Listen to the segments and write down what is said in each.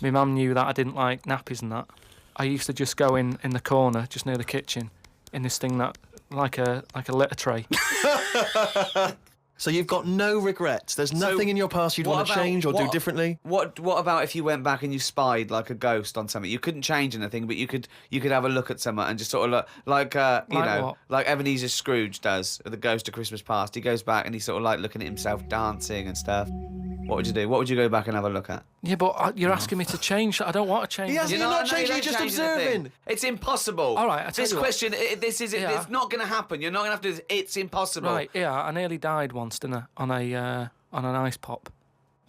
My mum knew that I didn't like nappies and that. I used to just go in the corner, just near the kitchen, in this thing that, like a litter tray. So you've got no regrets? There's nothing in your past you'd want to change or do differently? What about if you went back and you spied like a ghost on something? You couldn't change anything, but you could have a look at someone and just sort of look, like what? like Ebenezer Scrooge does, the Ghost of Christmas Past. He goes back and he's sort of like looking at himself dancing and stuff. What would you do? What would you go back and have a look at? Yeah, but you're asking me to change. I don't want to change. You're not changing, you're just observing. It's impossible. All right, I tell this you what. question, it's not going to happen. You're not going to have to do this. It's impossible. Right, yeah, I nearly died once, didn't I, on an ice pop.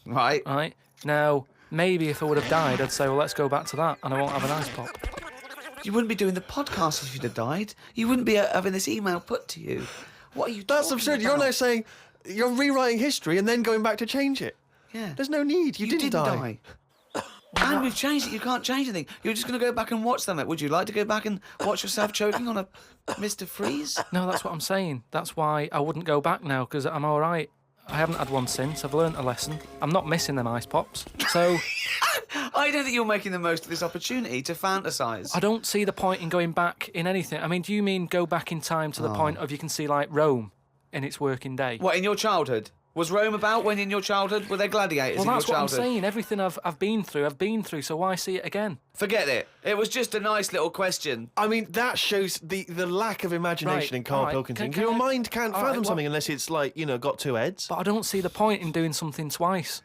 Right. Right? Now, maybe if I would have died, I'd say, well, let's go back to that, and I won't have an ice pop. You wouldn't be doing the podcast if you'd have died. You wouldn't be having this email put to you. What are you That's talking absurd. about? You're now saying you're rewriting history and then going back to change it. Yeah. There's no need. You didn't die. And we've changed it. You can't change anything. You're just going to go back and watch something. Would you like to go back and watch yourself choking on a Mr. Freeze? No, that's what I'm saying. That's why I wouldn't go back now, because I'm all right. I haven't had one since. I've learnt a lesson. I'm not missing them ice pops. So I don't think you're making the most of this opportunity to fantasise. I don't see the point in going back in anything. I mean, do you mean go back in time to the point of you can see, like, Rome in its working day? What, in your childhood? Was Rome about when in your childhood? Were there gladiators in your childhood? Well, that's what I'm saying. Everything I've been through, so why see it again? Forget it. It was just a nice little question. I mean, that shows the lack of imagination in Karl Pilkington. Your mind can't fathom something unless it's, like, got two heads. But I don't see the point in doing something twice.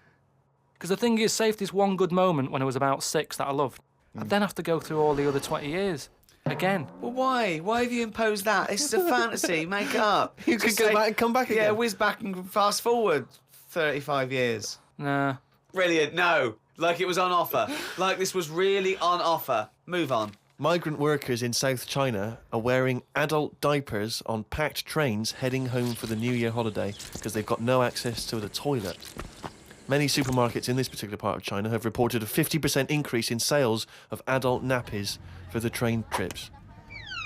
Because the thing is, say if there's one good moment when I was about 6 that I loved, I'd then have to go through all the other 20 years. Again. Well, why? Why have you imposed that? It's a fantasy. Make it up. You could go back and come back again. Yeah, whiz back and fast forward 35 years. Nah. Brilliant. No. Like it was on offer. Like this was really on offer. Move on. Migrant workers in South China are wearing adult diapers on packed trains heading home for the New Year holiday because they've got no access to the toilet. Many supermarkets in this particular part of China have reported a 50% increase in sales of adult nappies for the train trips.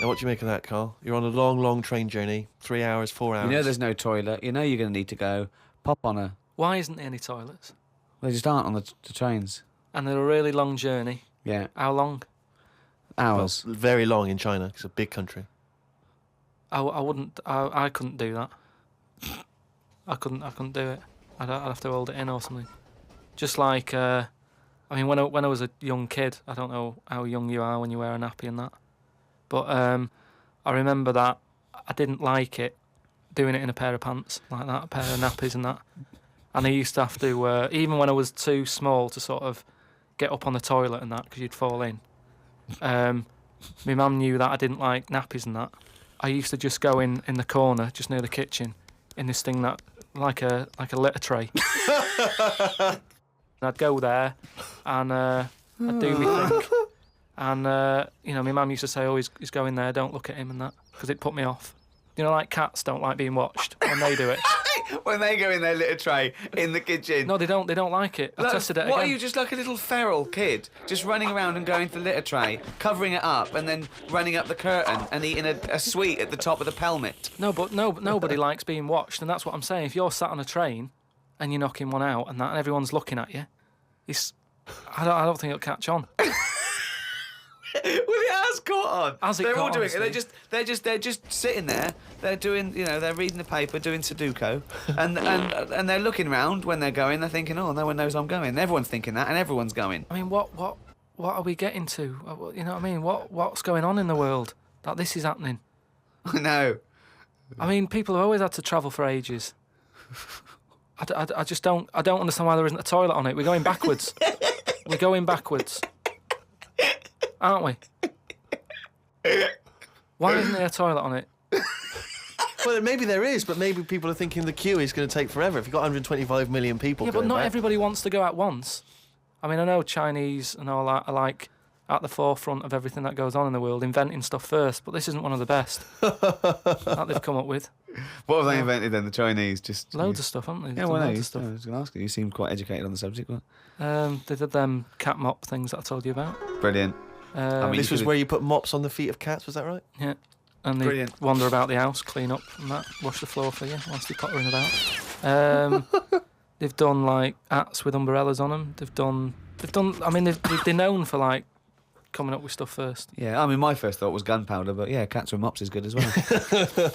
Now, what do you make of that, Karl? You're on a long, long train journey, 3 hours, 4 hours. You know there's no toilet. You know you're going to need to go. Pop on a... Why isn't there any toilets? They just aren't on the trains. And they're a really long journey. Yeah. How long? Hours. Well, very long in China. It's a big country. I couldn't do that. I couldn't do it. I'd have to hold it in or something. Just like, I mean, when I was a young kid, I don't know how young you are when you wear a nappy and that, but I remember that I didn't like it, doing it in a pair of pants like that, a pair of nappies and that. And I used to have to, even when I was too small to sort of get up on the toilet and that, because you'd fall in. My mum knew that I didn't like nappies and that. I used to just go in the corner, just near the kitchen, in this thing that, like a litter tray. And I'd go there and I'd do my thing. And, my mum used to say, oh, he's going there, don't look at him and that, because it put me off. You know, like cats don't like being watched when they do it. When they go in their litter tray in the kitchen. No, they don't like it. I tested it again. What, are you just like a little feral kid, just running around and going for the litter tray, covering it up, and then running up the curtain and eating a sweet at the top of the pelmet? No, but nobody likes being watched, and that's what I'm saying. If you're sat on a train and you're knocking one out and everyone's looking at you, I don't think it'll catch on. Well, it has caught on. They're all doing it. They're just sitting there. They're doing, they're reading the paper, doing Sudoku, and they're looking around when they're going. They're thinking, oh, no one knows I'm going. Everyone's thinking that, and everyone's going. I mean, what are we getting to? You know what I mean? What's going on in the world that this is happening? I know. I mean, people have always had to travel for ages. I just don't understand why there isn't a toilet on it. We're going backwards. We're going backwards. Aren't we? Why isn't there a toilet on it? Well, maybe there is, but maybe people are thinking the queue is going to take forever. If you've got 125 million people Yeah, but not everybody wants to go at once. I mean, I know Chinese and all that are like at the forefront of everything that goes on in the world, inventing stuff first, but this isn't one of the best that they've come up with. What have they invented then, the Chinese? Just loads of stuff, haven't they? Yeah, well, loads of stuff. I was going to ask you. You seemed quite educated on the subject. What? They did them cat mop things that I told you about. Brilliant. This was where you put mops on the feet of cats, was that right? Yeah. And they wander about the house, clean up and that, wash the floor for you whilst they're pottering about. They've done like hats with umbrellas on them. They've done they've done. I mean, they're known for like coming up with stuff first. Yeah, I mean, my first thought was gunpowder, but yeah, cats with mops is good as well.